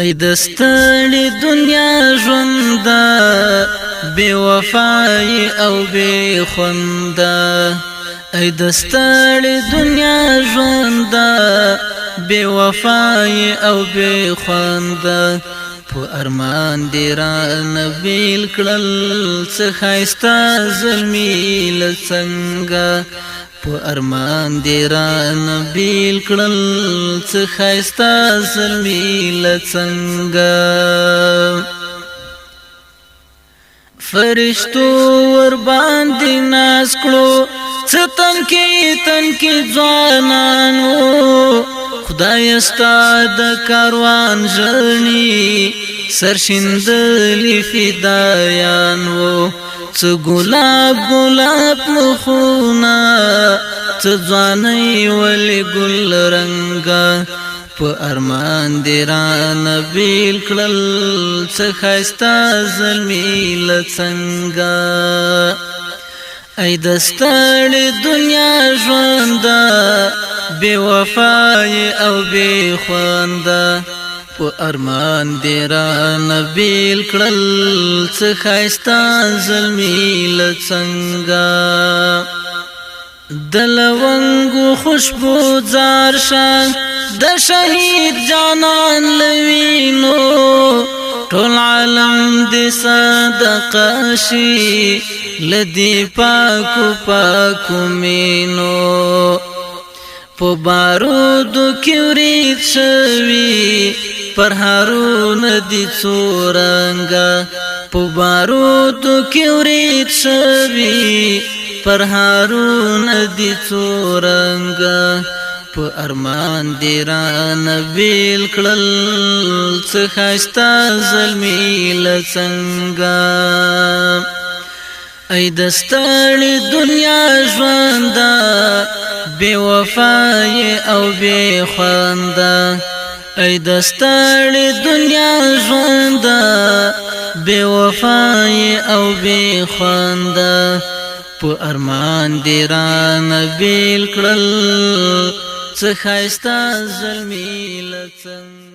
ای دستړی دنیا ژونده بے وفای او بے خونده ای دستړی دنیا ژونده بے وفای او بے خونده په ارمان دی را نبیل کړل څه ښایسته زلمي له څنګه په ارمان دی را نبیل کړل څه ښایسته زلمي له څنګه فرشتو ور باندې ناز کړو څه تنکي ځوانانو خدای ستا د کاروان ژړني سرشیندلي فدایان وو څه ګلاب مخونه څه ځواني ولې ګل رنګه په ارمان دی را نبیل کړل څه ښایسته زلمي له څنګه ای دستړی دنیا ژونده بے وفای او بے خونده په ارمان دی را نبیل کړل څه ښایسته زلمي له څنګه د لونګو خوشبو زار شه د شهید جانان لوینو ټول عالم دې صدقه شي لدی پاکو مینو په بارودو کې ورید شوي پر هارون دي څورنګه په بارودو کې ورید شوي پر هارون دي څورنګه په ارمان دی را نبیل کړل څه ښایسته زلمي له څنګه ای دستړی دنیا ژونده بے وفای او بے خونده ای دستړی دنیا ژونده بے وفای او بے خونده په ارمان دی را نبیل کړل څه ښایسته زلمي له څنګه